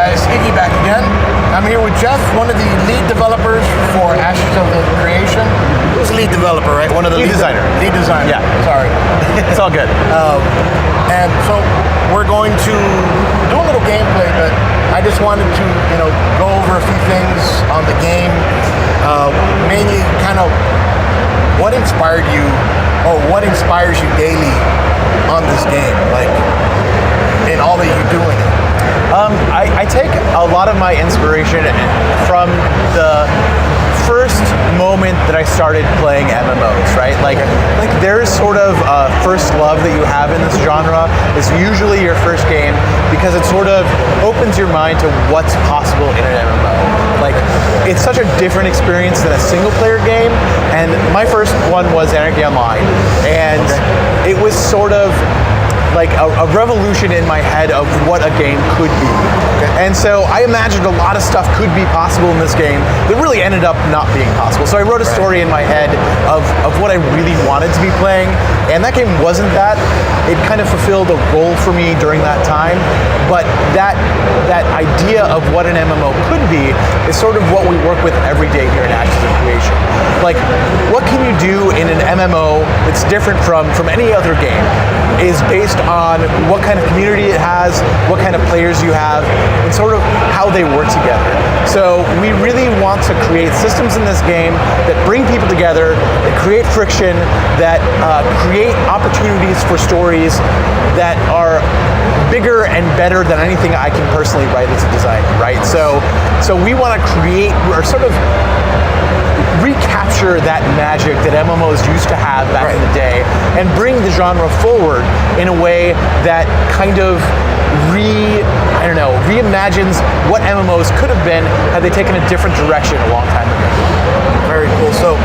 guys, Iggy back again. I'm here with Jeff, one of the lead developers for Ashes of the Creation. Who's lead developer, right? One of the lead designer. Lead designer. Yeah. Sorry. It's all good. And so we're going to do a little gameplay, but I just wanted to, go over a few things on the game. Mainly kind of what inspired you, or what inspires you daily on this game, like in all that you do in it. I take a lot of my inspiration from the first moment that I started playing MMOs, right? Like there's sort of a first love that you have in this genre. It's usually your first game because it sort of opens your mind to what's possible in an MMO. Like, it's such a different experience than a single player game, and my first one was Anarchy Online, and it was sort of like a revolution in my head of what a game could be. And so I imagined a lot of stuff could be possible in this game that really ended up not being possible. So I wrote a story in my head of what I really wanted to be playing, and that game wasn't that. It kind of fulfilled a role for me during that time, but that idea of what an MMO could be is sort of what we work with every day here in Ashes of Creation. Like, what can you do in an MMO that's different from any other game is based on what kind of community it has, what kind of players you have, and sort of how they work together. So we really want to create systems in this game that bring people together, that create friction, that create opportunities for stories that are bigger and better than anything I can personally write as a designer, right? So we want to create, or sort of recapture that magic that MMOs used to have back in the day and bring the genre forward in a way that kind of reimagines what MMOs could have been had they taken a different direction a long time ago. Very cool. So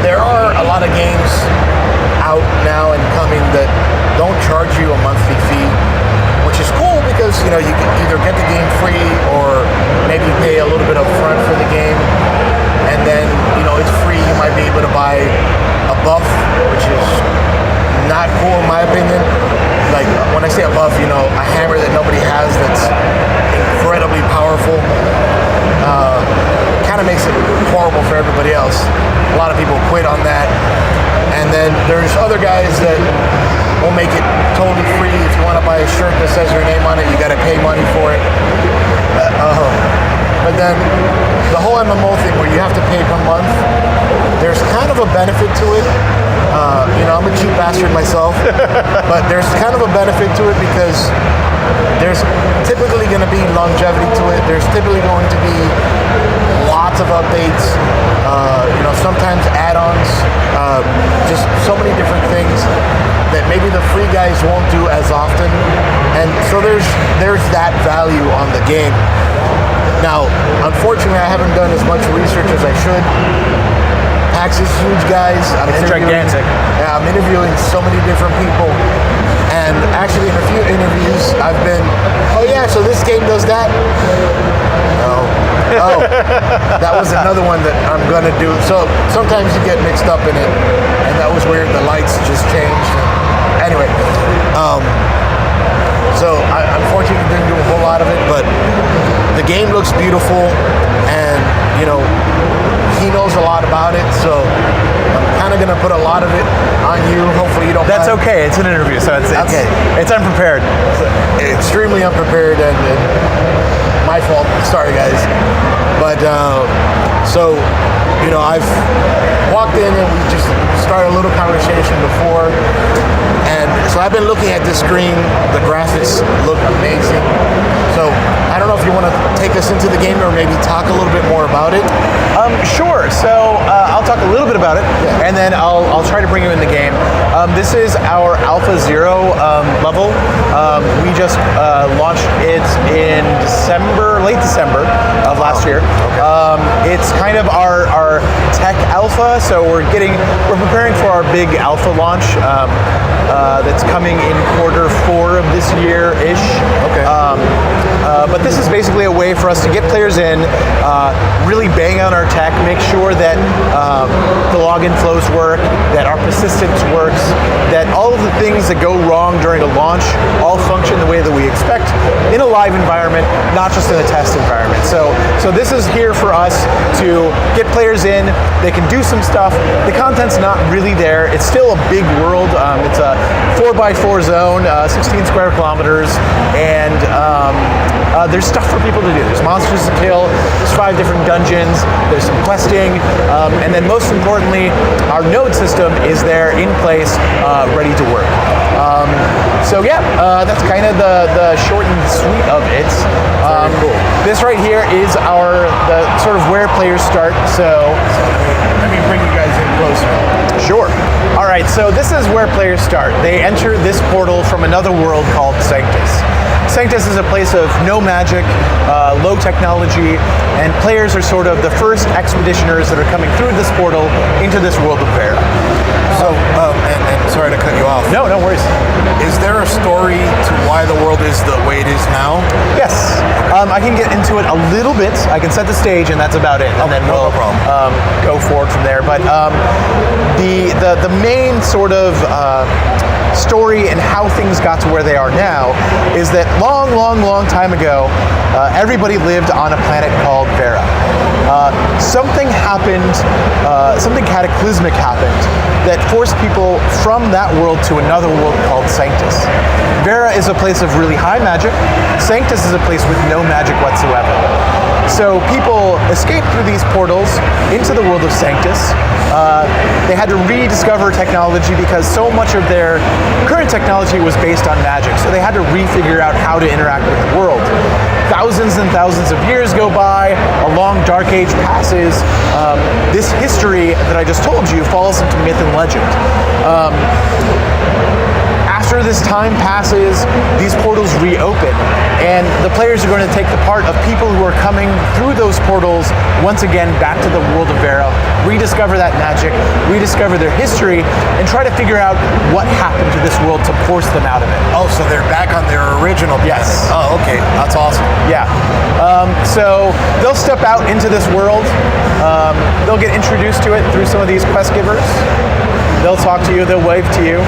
there are a lot of games out now and coming that don't charge you a monthly fee, which is cool because you can either get the game free or maybe pay a little bit up front for the game, and then it's free. You might be able to buy a buff, which is not cool in my opinion. Like, when I say a buff, a hammer that nobody has that's incredibly powerful. Kind of makes it horrible for everybody else. A lot of people quit on that. And then there's other guys that will make it totally free. If you want to buy a shirt that says your name on it, you got to pay money for it. But then the whole MMO thing where you have to pay per month, there's kind of a benefit to it. I'm a cheap bastard myself, but there's kind of a benefit to it because there's typically going to be longevity to it. There's typically going to be lots of updates, sometimes add-ons, just so many different things that maybe the free guys won't do as often. And so there's that value on the game. Now, unfortunately, I haven't done as much research as I should. PAX is huge, guys. It's gigantic. Yeah, I'm interviewing so many different people. And actually, in a few interviews, I've been, oh yeah, so this game does that? No. Oh, that was another one that I'm going to do. So sometimes you get mixed up in it. And that was weird. The lights just changed. Anyway. So I unfortunately didn't do a whole lot of it, but the game looks beautiful, and he knows a lot about it, so I'm kind of going to put a lot of it on you. Hopefully you don't That's mind. okay. It's an interview, so it's unprepared. Extremely unprepared, and my fault. Sorry, guys. But I've walked in and we just started a little conversation before, and so I've been looking at this screen. The graphics look amazing. So I don't know if you want to take us into the game or maybe talk a little bit more about it. Sure. So I'll talk a little bit about it, and then I'll try to bring you in the game. This is our Alpha Zero level. We just launched it in late December of last year. Okay. It's kind of our tech alpha, so we're preparing for our big alpha launch. that's coming in Q4 of this year-ish. Okay. But this is basically a way for us to get players in, really bang on our tech, make sure that the login flows work, that our persistence works, that all of the things that go wrong during a launch all function the way that we expect in a live environment, not just in a test environment. So this is here for us to get players in. They can do some stuff. The content's not really there. It's still a big world. It's a 4x4 zone, 16 square kilometers, and there's stuff for people to do. There's monsters to kill, there's 5 different dungeons, there's some questing, and then most importantly, our node system is there in place, ready to work. So yeah, that's kind of the short and sweet of it. Very cool. This right here is the sort of where players start. So Let me bring you guys in closer. sure. All right, so this is where players start. They enter this portal from another world called Sanctus. Sanctus is a place of no magic, low technology, and players are sort of the first expeditioners that are coming through this portal into this world of Vera. So, and sorry to cut you off. No worries. Is there a story to why the world is the way it is now? Yes, I can get into it a little bit. I can set the stage, and that's about it, and then no we'll problem. go forward from there. But the main sort of story and how things got to where they are now is that long time ago, everybody lived on a planet called Vera. Something happened, something cataclysmic happened that forced people from that world to another world called Sanctus. Vera is a place of really high magic. Sanctus is a place with no magic whatsoever. So people escaped through these portals into the world of Sanctus. They had to rediscover technology because so much of their current technology was based on magic. So they had to refigure out how to interact with the world. Thousands and thousands of years go by, a long dark age passes. This history that I just told you falls into myth and legend. After this time passes, these portals reopen, and the players are going to take the part of people who are coming through those portals once again back to the world of Vera, rediscover that magic, rediscover their history, and try to figure out what happened to this world to force them out of it. Oh, so they're back on their original planet. Yes. Oh, okay. That's awesome. Yeah. So they'll step out into this world. They'll get introduced to it through some of these quest givers. They'll talk to you. They'll wave to you.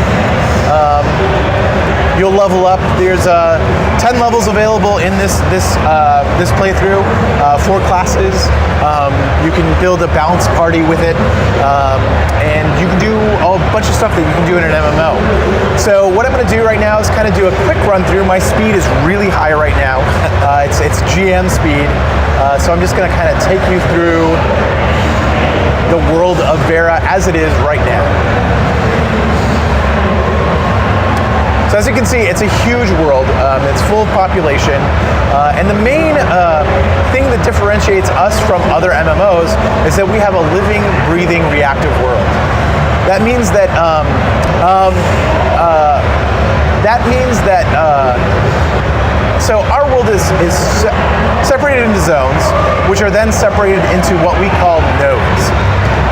You'll level up. There's 10 levels available in this playthrough, 4 classes. You can build a balanced party with it, and you can do a bunch of stuff that you can do in an MMO. So what I'm going to do right now is kind of do a quick run through. My speed is really high right now. It's GM speed, so I'm just going to kind of take you through the world of Vera as it is right now. So as you can see, it's a huge world. It's full of population. And the main thing that differentiates us from other MMOs is that we have a living, breathing, reactive world. That means that so our world is separated into zones, which are then separated into what we call nodes.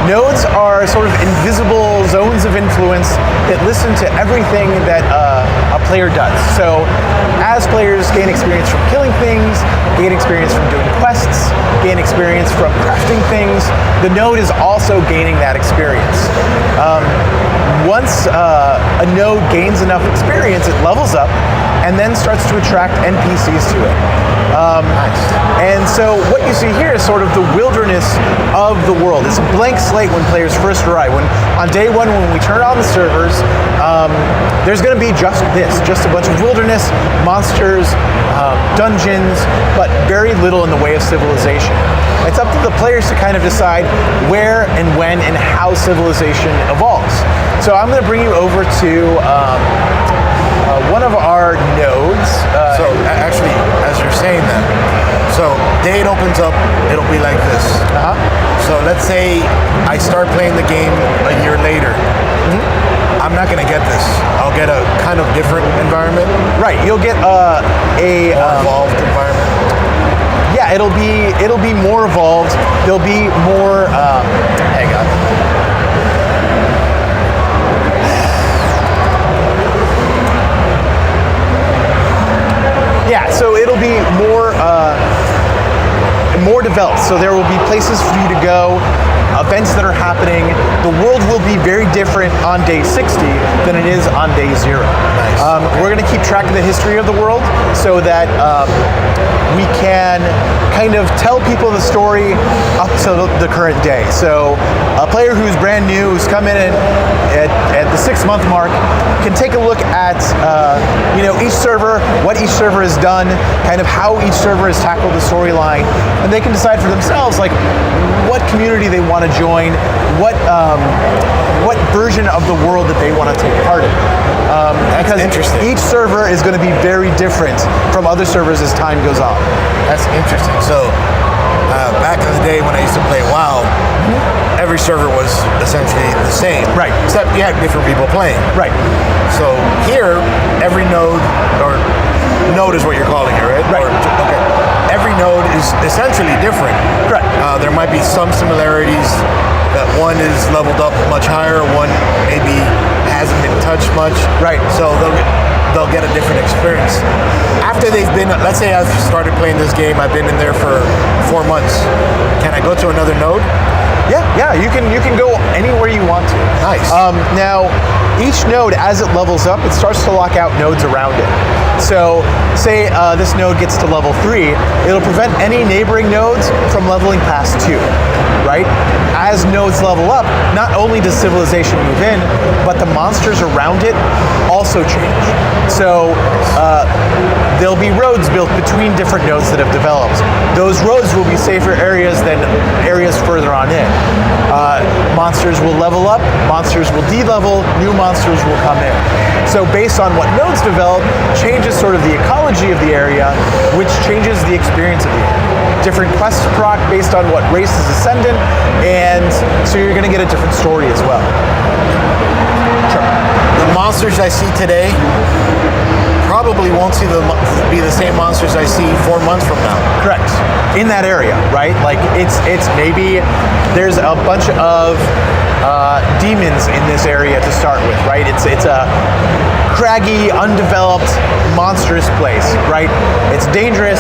Nodes are sort of invisible zones of influence that listen to everything that a player does. So as players gain experience from killing things, gain experience from doing quests, gain experience from crafting things, the node is also gaining that experience. Once a node gains enough experience, it levels up and then starts to attract NPCs to it. Nice. And so what you see here is sort of the wilderness of the world. It's a blank slate when players first arrive. On day 1, when we turn on the servers, there's going to be just this, just a bunch of wilderness, monsters, dungeons, but very little in the way of civilization. It's up to the players to kind of decide where and when and how civilization evolves. So I'm going to bring you over to one of our nodes. So actually, as you're saying that, so day it opens up, it'll be like this. So let's say I start playing the game a year later. I'm not going to get this. I'll get a kind of different environment. Right, you'll get a More evolved environment. yeah, it'll be more evolved. There'll be more. Hang on. places for you to go, events that are happening. The world will be very different on day 60 than it is on day 0. Nice. We're going to keep track of the history of the world so that we can kind of tell people the story up to the current day. So a player who's brand new, who's come in at the 6-month mark, can take a look at each server, what each server has done, kind of how each server has tackled the storyline, and they can decide for themselves like what community they want to join, what version of the world that they want to take part in. That's interesting. Each server is going to be very different from other servers as time goes on. That's interesting. So back in the day when I used to play WoW, every server was essentially the same. Right. Except you had different people playing. Right. So here, every node, or node is what you're calling it, right? Right. Okay. Every node is essentially different. Correct. There might be some similarities, that one is leveled up much higher, one maybe hasn't been touched much. Right. So they'll get a different experience. After they've been, let's say I've started playing this game, I've been in there for 4 months. Can I go to another node? Yeah, you can go anywhere you want to. Nice. Now, each node, as it levels up, it starts to lock out nodes around it. So, say this node gets to level 3, it'll prevent any neighboring nodes from leveling past 2, right? As nodes level up, not only does civilization move in, but the monsters around it also change. So, there'll be roads built between different nodes that have developed. Those roads will be safer areas than areas further on in. Monsters will level up, monsters will de-level, new monsters will come in. So based on what nodes develop, changes sort of the ecology of the area, which changes the experience of the area. Different quests proc based on what race is ascendant, and so you're going to get a different story as well. Sure. The monsters I see today probably won't be the same monsters I see 4 months from now. Correct. In that area, right? Like it's maybe there's a bunch of demons in this area to start with, right? It's a craggy, undeveloped, monstrous place, right? It's dangerous.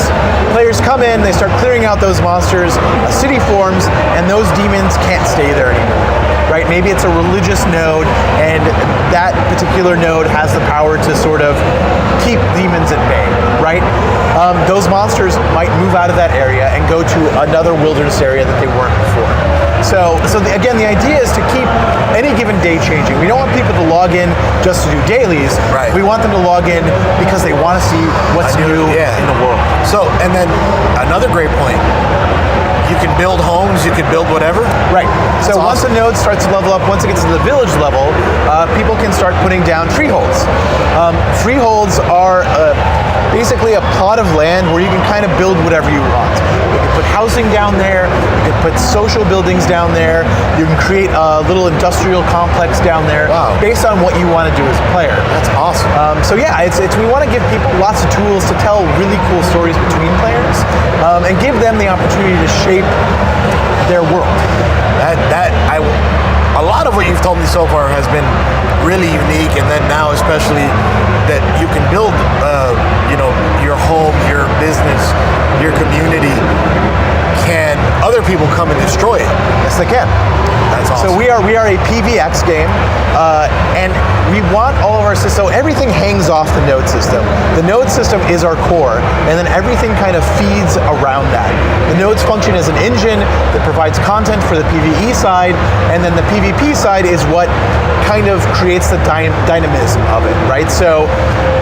Players come in, they start clearing out those monsters, a city forms, and those demons can't stay there anymore. Right? Maybe it's a religious node, and that particular node has the power to sort of keep demons at bay, right? Those monsters might move out of that area and go to another wilderness area that they weren't before. So again, the idea is to keep any given day changing. We don't want people to log in just to do dailies. Right. We want them to log in because they want to see what's new in the world. So, and then another great point. You can build homes, you can build whatever. Right. So That's once awesome. a node starts to level up, once it gets to the village level, people can start putting down freeholds. Freeholds are basically a plot of land where you can kind of build whatever you want. You can put housing down there, you can put social buildings down there, you can create a little industrial complex down there. Wow. Based on what you want to do as a player. That's awesome. So yeah, we want to give people lots of tools to tell really cool stories between players, and give them the opportunity to shape their world. A lot of what you've told me so far has been really unique, and then now especially that you can build, your home, your business, your community. Can other people come and destroy it? Yes, they can. That's awesome. So we are a PVX game, and we want all of our systems. So everything hangs off the node system. The node system is our core, and then everything kind of feeds around that. The nodes function as an engine that provides content for the PvE side, and then the PvP side is what kind of creates the dynamism of it, right? So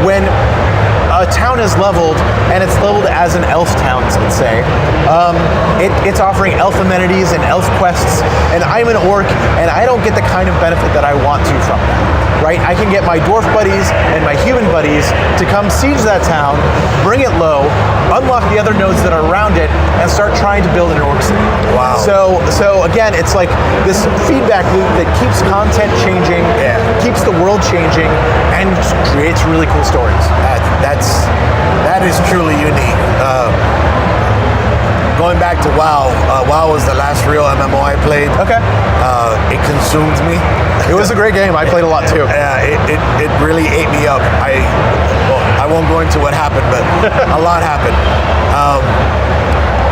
when a town is leveled, and it's leveled as an elf town, let's say, it's offering elf amenities and elf quests, and I'm an orc, and I don't get the kind of benefit that I want to from that, right? I can get my dwarf buddies and my human buddies to come siege that town, bring it low, unlock the other nodes that are around it, and start trying to build an orc city. Wow. So again, it's like this feedback loop that keeps content changing, keeps the world changing, and creates really cool stories. That is truly unique. Going back to WoW, WoW was the last real MMO I played. Okay. It consumed me. It was a great game. I played a lot too. Yeah, it really ate me up. I won't go into what happened, but a lot happened.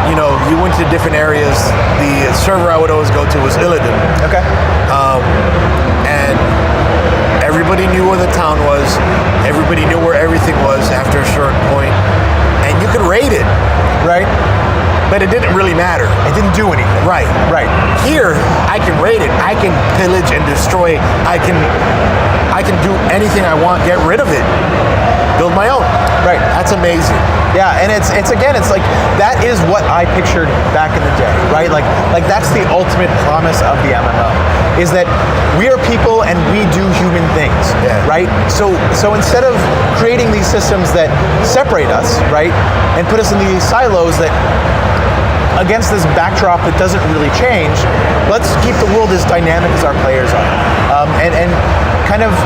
you went to different areas. The server I would always go to was Illidan. Okay. And everybody knew where the town was. Everybody knew where everything was after a certain point. And you could raid it. Right. But it didn't really matter. It didn't do anything. Right. Right. Here, I can raid it. I can pillage and destroy. I can do anything I want, get rid of it, build my own. Right. That's amazing. Yeah, and it's like that is what I pictured back in the day, right? Like that's the ultimate promise of the MMO, is that we are people and we do human things, right? So instead of creating these systems that separate us, right, and put us in these silos that against this backdrop that doesn't really change, let's keep the world as dynamic as our players are, and kind of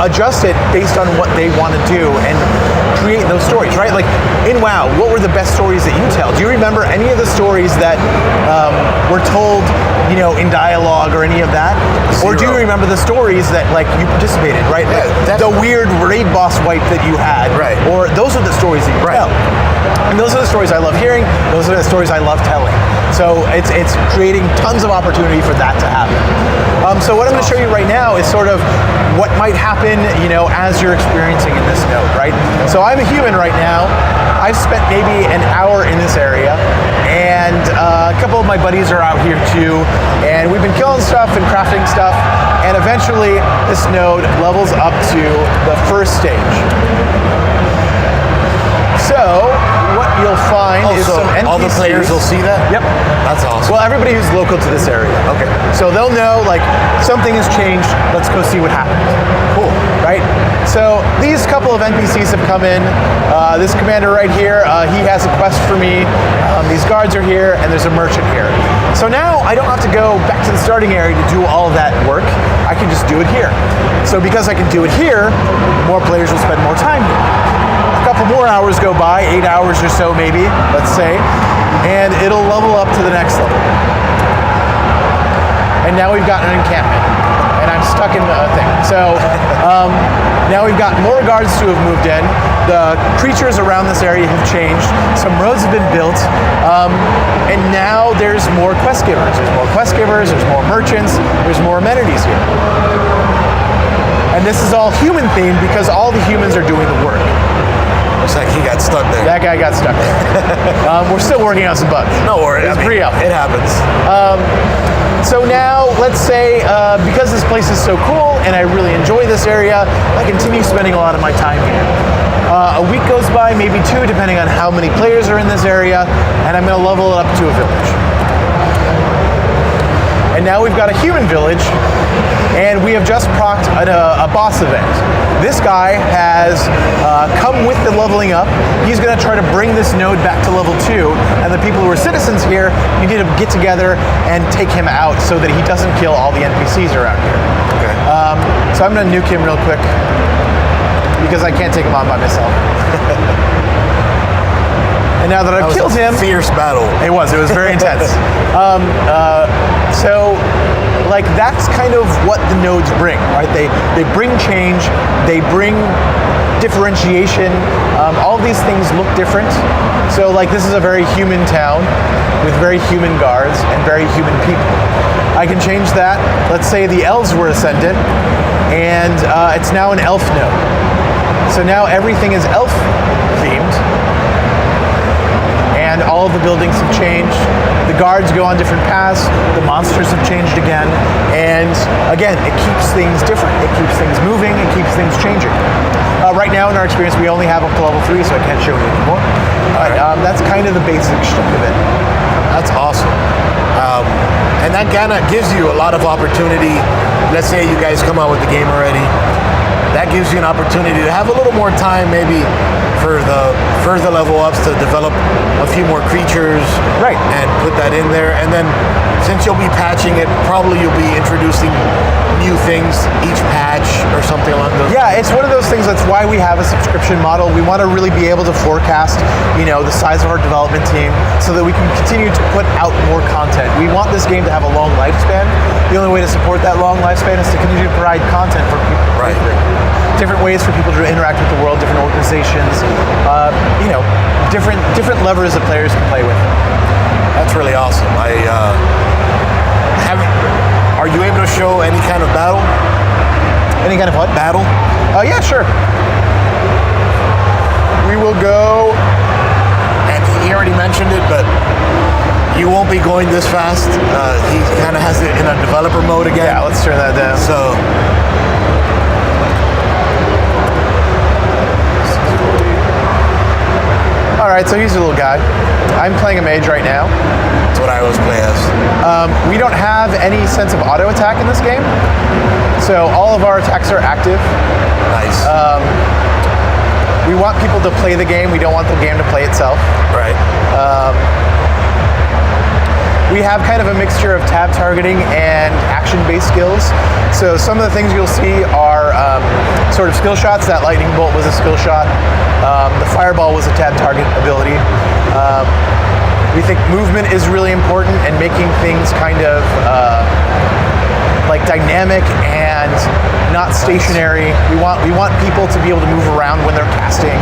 adjust it based on what they want to do and create those stories, right? Like in WoW, what were the best stories that you tell? Do you remember any of the stories that were told, in dialogue or any of that? Zero. Or do you remember the stories that like you participated, right? Yeah, like, the weird raid boss wipe that you had, right? Or those are the stories that you tell. And those are the stories I love hearing. Those are the stories I love telling. So it's creating tons of opportunity for that to happen. So what I'm going to show you right now is sort of what might happen, as you're experiencing in this node, right? So I'm a human right now. I've spent maybe an hour in this area, and a couple of my buddies are out here too, and we've been killing stuff and crafting stuff, and eventually this node levels up to the first stage. So what you'll find is some NPCs. All the players will see that? Yep. That's awesome. Well, everybody who's local to this area. Okay. So they'll know, like, something has changed, let's go see what happened. Cool. Right? So these couple of NPCs have come in. This commander right here, he has a quest for me. These guards are here, and there's a merchant here. So now I don't have to go back to the starting area to do all of that work. I can just do it here. So because I can do it here, more players will spend more time here. A couple more hours go by, 8 hours or so maybe, let's say, and it'll level up to the next level. And now we've got an encampment, and I'm stuck in a thing. So now we've got more guards who have moved in. The creatures around this area have changed. Some roads have been built, and now there's more quest givers. There's more quest givers, there's more merchants, there's more amenities here. And this is all human themed because all the humans are doing the work. Looks like he got stuck there. That guy got stuck there. We're still working on some bugs. No worries. It's pre-up. It happens. So now, let's say, because this place is so cool and I really enjoy this area, I continue spending a lot of my time here. A week goes by, maybe two, depending on how many players are in this area, and I'm going to level it up to a village. And now we've got a human village, and we have just procced a boss event. This guy has come with the leveling up. He's going to try to bring this node back to level 2, and the people who are citizens here, you need to get together and take him out so that he doesn't kill all the NPCs around here. Okay. So I'm going to nuke him real quick, because I can't take him on by myself. And now that I've killed him... Fierce battle. It was very intense. So, like, that's kind of what the nodes bring, right? They bring change, they bring differentiation. All of these things look different. So, like, this is a very human town with very human guards and very human people. I can change that. Let's say the elves were ascendant, and it's now an elf node. So now everything is elf themed. And all of the buildings have changed. The guards go on different paths. The monsters have changed again. And again, it keeps things different. It keeps things moving. It keeps things changing. Right now in our experience, we only have up to level 3, so I can't show you anymore. But that's kind of the basic shtick of it. That's awesome. And that kind of gives you a lot of opportunity. Let's say you guys come out with the game already. That gives you an opportunity to have a little more time maybe for the further level ups to develop a few more creatures, right, and put that in there. And then since you'll be patching it, probably you'll be introducing new things each patch or something along those lines. Yeah, it's one of those things. That's why we have a subscription model. We want to really be able to forecast, the size of our development team so that we can continue to put out more content. We want this game to have a long lifespan. The only way to support that long lifespan is to continue to provide content for people. Right. Different ways for people to interact with the world, different organizations, different levers that players can play with. That's really awesome. I haven't. Are you able to show any kind of battle? Any kind of what? Battle? Yeah, sure. We will go. And he already mentioned it, but you won't be going this fast. He kind of has it in a developer mode again. Yeah, let's turn that down. So. All right, so he's a little guy. I'm playing a mage right now. That's what I always play as. We don't have any sense of auto attack in this game, so all of our attacks are active. Nice. We want people to play the game. We don't want the game to play itself. Right. We have kind of a mixture of tab targeting and action-based skills. So some of the things you'll see are sort of skill shots. That lightning bolt was a skill shot. The fireball was a tab target ability. We think movement is really important and making things kind of like dynamic and not stationary. We want people to be able to move around when they're casting.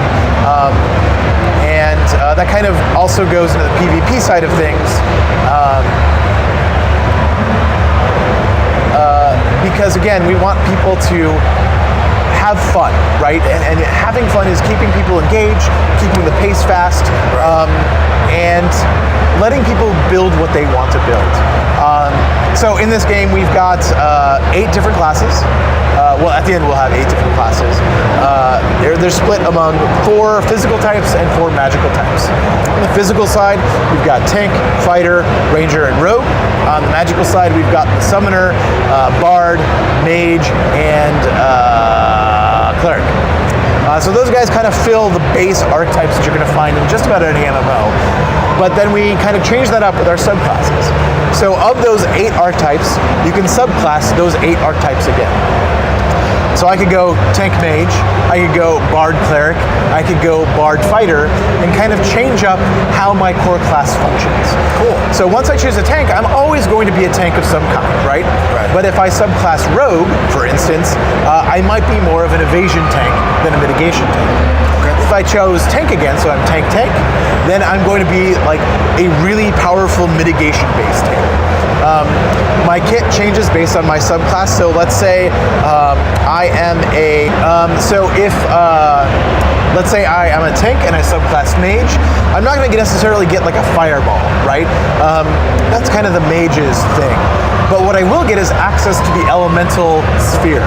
And that kind of also goes into the PvP side of things. Because again, we want people to have fun, right? And having fun is keeping people engaged, keeping the pace fast, and letting people build what they want to build. So in this game, we've got 8 different classes. Well, at the end, we'll have 8 different classes. They're split among 4 physical types and 4 magical types. On the physical side, we've got tank, fighter, ranger, and rogue. On the magical side, we've got the summoner, bard, mage, and cleric. So those guys kind of fill the base archetypes that you're going to find in just about any MMO. But then we kind of change that up with our subclasses. So of those 8 archetypes, you can subclass those 8 archetypes again. So I could go tank mage, I could go bard cleric, I could go bard fighter, and kind of change up how my core class functions. Cool. So once I choose a tank, I'm always going to be a tank of some kind, right? Right. But if I subclass rogue, for instance, I might be more of an evasion tank than a mitigation tank. Okay. If I chose tank again, so I'm tank, then I'm going to be like a really powerful mitigation-based tank. My kit changes based on my subclass. So let's say I am a, let's say I am a tank and I subclass mage, I'm not going to necessarily get like a fireball, right? That's kind of the mage's thing. But what I will get is access to the elemental sphere.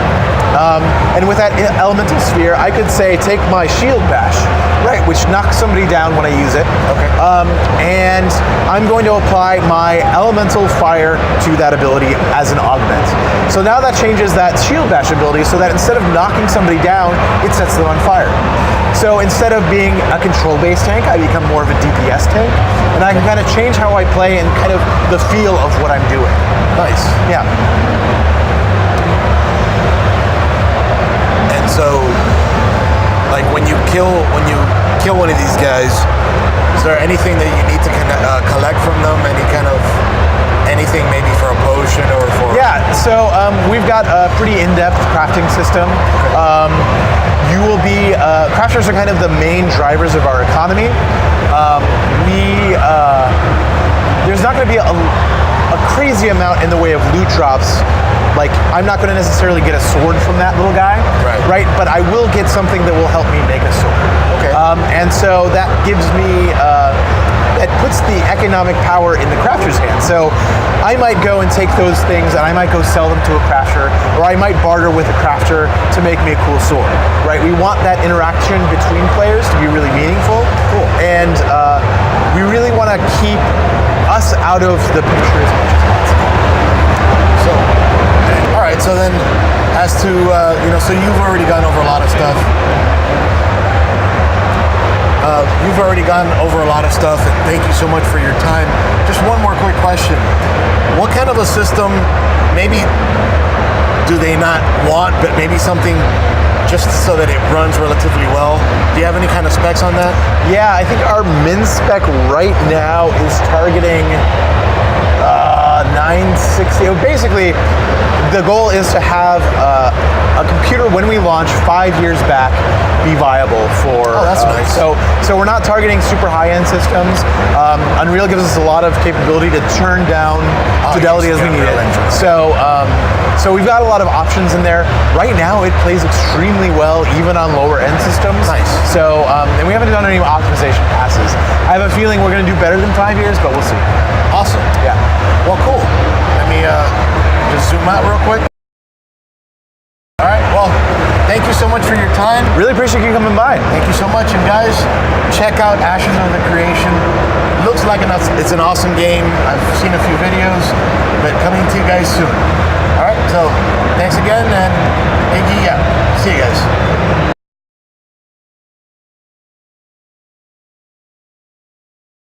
And with that elemental sphere, I could say take my shield bash, right, which knocks somebody down when I use it. Okay. And I'm going to apply my elemental fire to that ability as an augment. So now that changes that shield bash ability so that instead of knocking somebody down, it sets them on fire. So instead of being a control-based tank, I become more of a DPS tank, and I can kind of change how I play and kind of the feel of what I'm doing. Nice. Yeah. And so, like when you kill one of these guys, is there anything that you need to collect from them? Any kind of anything, maybe for a potion or for? Yeah. So we've got a pretty in-depth crafting system. You will be crafters are kind of the main drivers of our economy. There's not going to be a crazy amount in the way of loot drops. Like, I'm not going to necessarily get a sword from that little guy, right? But I will get something that will help me make a sword. Okay. And so that gives me, it puts the economic power in the crafter's hands. So I might go and take those things and I might go sell them to a crafter, or I might barter with a crafter to make me a cool sword, right? We want that interaction between players to be really meaningful. Cool. And we really want to keep us out of the picture as much as possible. So, all right. So then, as to so you've already gone over a lot of stuff. You've already gone over a lot of stuff, and thank you so much for your time. Just one more quick question: what kind of a system, maybe, do they not want, but maybe something just so that it runs relatively well? Do you have any kind of specs on that? Yeah, I think our min spec right now is targeting 960. Basically, the goal is to have a computer when we launch 5 years back be viable for. Oh, that's nice. So we're not targeting super high-end systems. Unreal gives us a lot of capability to turn down fidelity as we need it. So we've got a lot of options in there. Right now, it plays extremely well even on lower-end systems. Nice. So and we haven't done any optimization passes. I have a feeling we're going to do better than 5 years, but we'll see. Awesome. Yeah. Well, cool. Let me just zoom out real quick. All right. Well, thank you so much for your time. Really appreciate you coming by. Thank you so much. And guys, check out Ashes of the Creation. It looks like it's an awesome game. I've seen a few videos, but coming to you guys soon. All right. So thanks again, and Iggy out. See you guys.